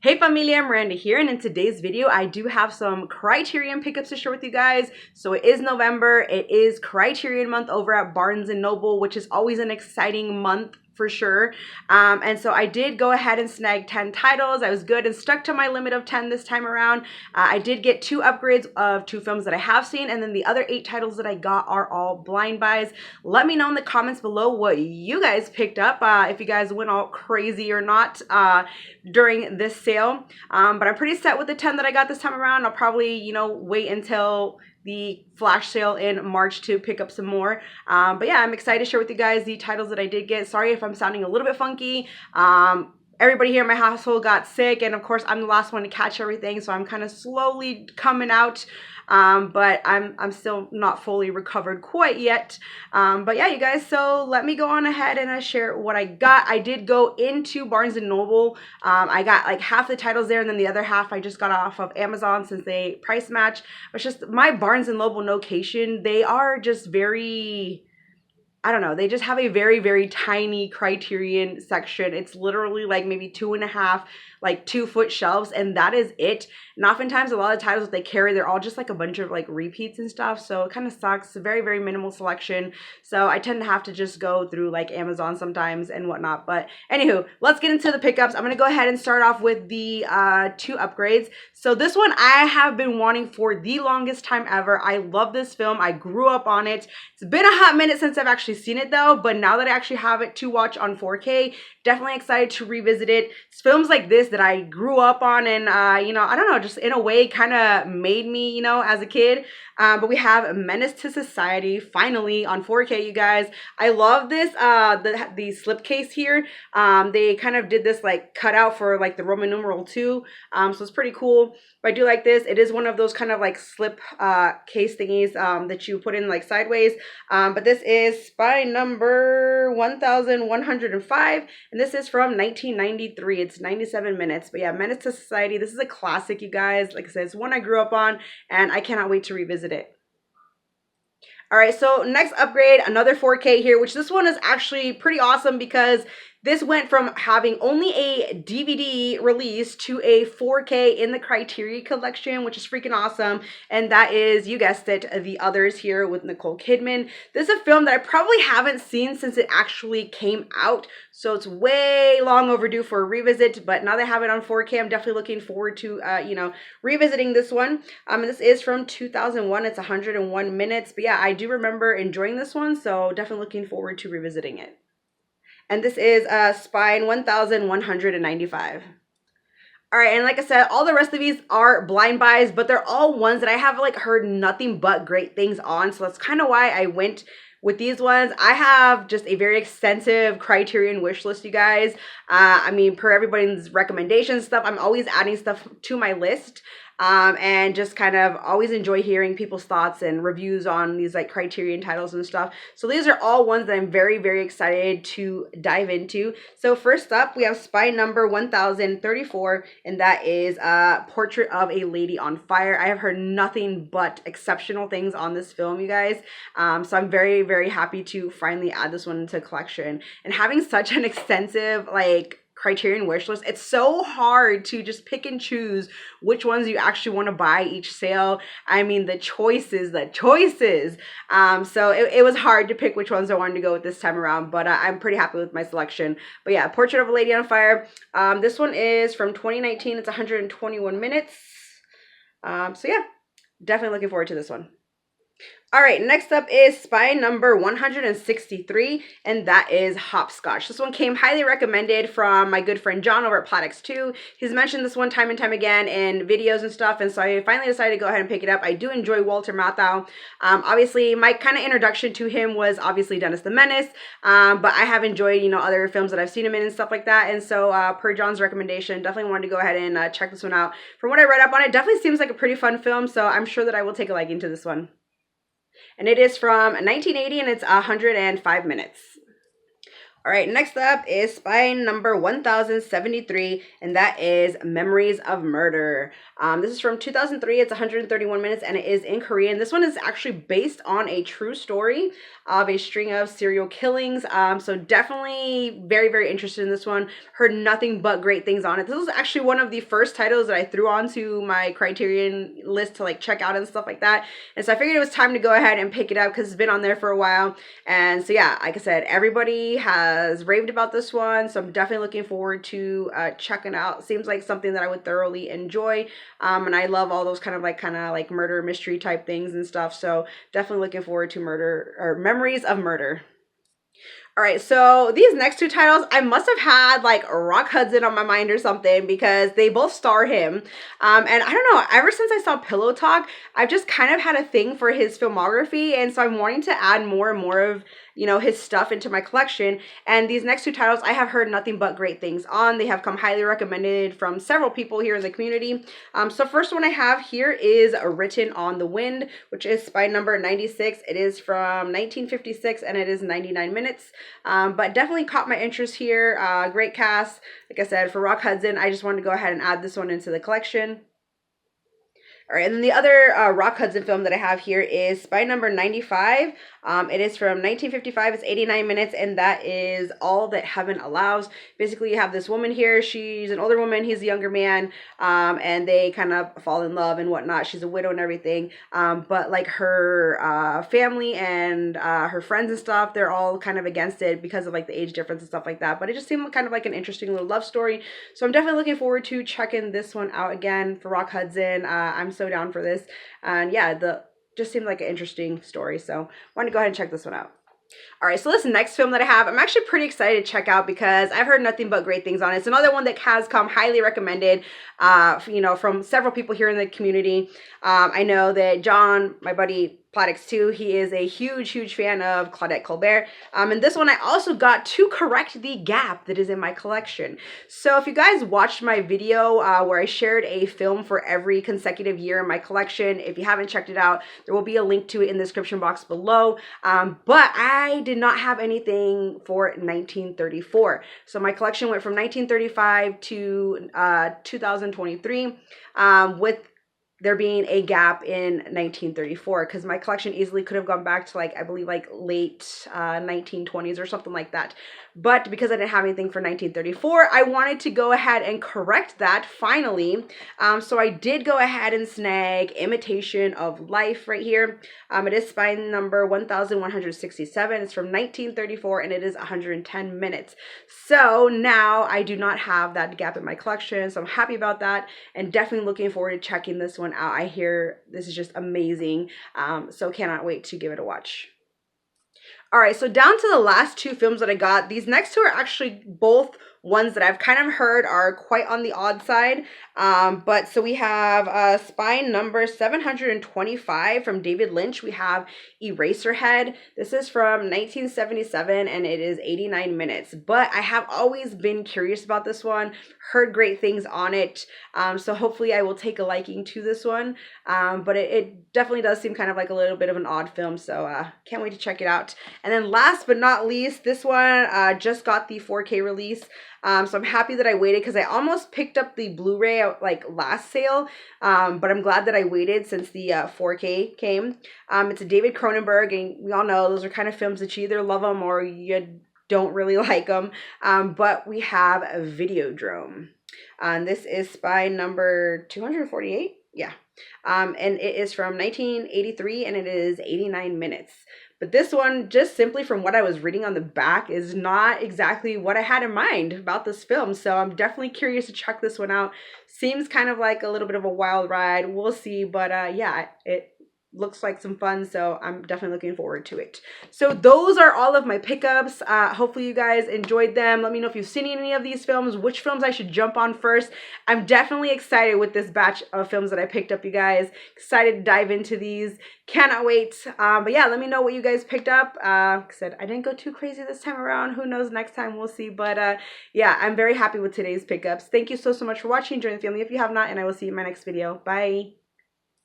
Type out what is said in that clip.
Hey familia, Miranda here, and in today's video I do have some Criterion pickups to share with you guys. So it is November, it is Criterion month over at Barnes & Noble, which is always an exciting month for sure. And so I did go ahead and snag 10 titles. I was good and stuck to my limit of 10 this time around. I did get 2 upgrades of 2 films that I have seen, and then the other 8 titles that I got are all blind buys. Let me know in the comments below what you guys picked up, if you guys went all crazy or not during this sale. But I'm pretty set with the 10 that I got this time around. I'll probably, wait until the flash sale in March to pick up some more. But yeah, I'm excited to share with you guys the titles that I did get. Sorry if I'm sounding a little bit funky. Everybody here in my household got sick, and of course I'm the last one to catch everything, so I'm kind of slowly coming out. But I'm still not fully recovered quite yet. But yeah, you guys, so let me go on ahead and share what I got. I did go into Barnes & Noble. I got like half the titles there, and then the other half I just got off of Amazon since they price match. It's just my Barnes & Noble location, they are just very... I don't know, they just have a very, very tiny Criterion section. It's literally like maybe 2.5, like 2-foot shelves, and that is it. And oftentimes a lot of titles that they carry, they're all just like a bunch of like repeats and stuff, so it kind of sucks. It's a very, very minimal selection, so I tend to have to just go through like Amazon sometimes and whatnot. But anywho, let's get into the pickups. I'm gonna go ahead and start off with the 2 upgrades. So this one I have been wanting for the longest time ever. I love this film. I grew up on it. It's been a hot minute since I've actually seen it though, but now that I actually have it to watch on 4K, definitely excited to revisit it. It's films like this that I grew up on, and I don't know, just in a way kind of made me, as a kid. But we have Menace to Society finally on 4K, you guys. I love this, the slipcase here. They kind of did this like cutout for like the Roman numeral 2, so it's pretty cool. But I do like this. It is one of those kind of like slip case thingies that you put in like sideways. But this is spine number 1105, and this is from 1993. It's 97 minutes. But yeah, Menace to Society. This is a classic, you guys. Like I said, it's one I grew up on, and I cannot wait to revisit it. All right, so next upgrade, another 4K here, which this one is actually pretty awesome because this went from having only a DVD release to a 4K in the Criterion collection, which is freaking awesome. And that is, you guessed it, The Others here with Nicole Kidman. This is a film that I probably haven't seen since it actually came out, so it's way long overdue for a revisit. But now that I have it on 4K, I'm definitely looking forward to, revisiting this one. And this is from 2001. It's 101 minutes. But yeah, I do remember enjoying this one, so definitely looking forward to revisiting it. And this is spine 1195. All right, and like I said, all the rest of these are blind buys, but they're all ones that I have like heard nothing but great things on. So that's kind of why I went with these ones. I have just a very extensive Criterion wish list, you guys. I mean, per everybody's recommendations stuff, I'm always adding stuff to my list. And just kind of always enjoy hearing people's thoughts and reviews on these like Criterion titles and stuff. So these are all ones that I'm very, very excited to dive into. So first up, we have spine number 1034, and that is Portrait of a Lady on Fire. I have heard nothing but exceptional things on this film, you guys. So I'm very, very happy to finally add this one into collection. And having such an extensive like Criterion wish list, it's so hard to just pick and choose which ones you actually want to buy each sale. I mean, the choices. So it was hard to pick which ones I wanted to go with this time around, but I'm pretty happy with my selection. But yeah, Portrait of a Lady on Fire. This one is from 2019. It's 121 minutes. So yeah, definitely looking forward to this one. All right, next up is spine number 163, and that is Hopscotch. This one came highly recommended from my good friend John over at Platix2. He's mentioned this one time and time again in videos and stuff, and so I finally decided to go ahead and pick it up. I do enjoy Walter Matthau. Obviously, my kind of introduction to him was obviously Dennis the Menace, but I have enjoyed, other films that I've seen him in and stuff like that, and so per John's recommendation, definitely wanted to go ahead and check this one out. From what I read up on it, definitely seems like a pretty fun film, so I'm sure that I will take a liking to this one. And it is from 1980, and it's 105 minutes. All right, next up is spy number 1073, and that is Memories of Murder. This is from 2003. It's 131 minutes, and it is in Korean. This one is actually based on a true story of a string of serial killings. So definitely very, very interested in this one. Heard nothing but great things on it. This was actually one of the first titles that I threw onto my Criterion list to like check out and stuff like that. And so I figured it was time to go ahead and pick it up because it's been on there for a while. And so yeah, like I said, everybody has raved about this one, so I'm definitely looking forward to checking out. Seems like something that I would thoroughly enjoy, and I love all those kind of like murder mystery type things and stuff. So definitely looking forward to Memories of Murder. All right, so these next two titles, I must have had like Rock Hudson on my mind or something because they both star him. And I don't know, ever since I saw Pillow Talk, I've just kind of had a thing for his filmography. And so I'm wanting to add more and more of, you know, his stuff into my collection. And these next two titles, I have heard nothing but great things on. They have come highly recommended from several people here in the community. So first one I have here is Written on the Wind, which is by number 96. It is from 1956 and it is 99 minutes. But definitely caught my interest here. Great cast. Like I said, for Rock Hudson, I just wanted to go ahead and add this one into the collection. All right, and then the other Rock Hudson film that I have here is Spy Number 95. It is from 1955. It's 89 minutes, and that is All That Heaven Allows. Basically, you have this woman here. She's an older woman. He's a younger man, and they kind of fall in love and whatnot. She's a widow and everything, but like her family and her friends and stuff, they're all kind of against it because of like the age difference and stuff like that. But it just seemed kind of like an interesting little love story. So I'm definitely looking forward to checking this one out again for Rock Hudson. I'm so down for this, and yeah, just seemed like an interesting story, so I wanted to go ahead and check this one out. All right, so this next film that I have, I'm actually pretty excited to check out because I've heard nothing but great things on it. It's another one that has come highly recommended, you know, from several people here in the community. I know that John, my buddy Plattix 2, he is a huge fan of Claudette Colbert. And this one I also got to correct the gap that is in my collection. So if you guys watched my video where I shared a film for every consecutive year in my collection, if you haven't checked it out, there will be a link to it in the description box below. But I did not have anything for 1934. So my collection went from 1935 to 2023 with there being a gap in 1934 because my collection easily could have gone back to like I believe like late 1920s or something like that. But because I didn't have anything for 1934, I wanted to go ahead and correct that finally. So I did go ahead and snag Imitation of Life right here. It is spy number 1167. It's from 1934 and it is 110 minutes. So now I do not have that gap in my collection. So I'm happy about that and definitely looking forward to checking this one out. I hear this is just amazing. So cannot wait to give it a watch. All right, so down to the last two films that I got. These next two are actually both ones that I've kind of heard are quite on the odd side. But so we have Spy Number 725 from David Lynch. We have Eraserhead. This is from 1977 and it is 89 minutes. But I have always been curious about this one, heard great things on it. So hopefully I will take a liking to this one. But it definitely does seem kind of like a little bit of an odd film. So can't wait to check it out. And then last but not least, this one just got the 4K release. So I'm happy that I waited because I almost picked up the Blu-ray like last sale, but I'm glad that I waited since the 4K came. It's a David Cronenberg, and we all know those are kind of films that you either love them or you don't really like them. But we have a Videodrome. This is Spy Number 248. Yeah. And it is from 1983 and it is 89 minutes. But this one, just simply from what I was reading on the back, is not exactly what I had in mind about this film. So I'm definitely curious to check this one out. Seems kind of like a little bit of a wild ride. We'll see. But yeah, it looks like some fun, so I'm definitely looking forward to it. So those are all of my pickups. Hopefully you guys enjoyed them. Let me know if you've seen any of these films, which films I should jump on first. I'm definitely excited with this batch of films that I picked up, you guys. Excited to dive into these. Cannot wait. But yeah, let me know what you guys picked up. Like I said, I didn't go too crazy this time around. Who knows, next time we'll see. But yeah, I'm very happy with today's pickups. Thank you so much for watching. Join the family if you have not, and I will see you in my next video. Bye.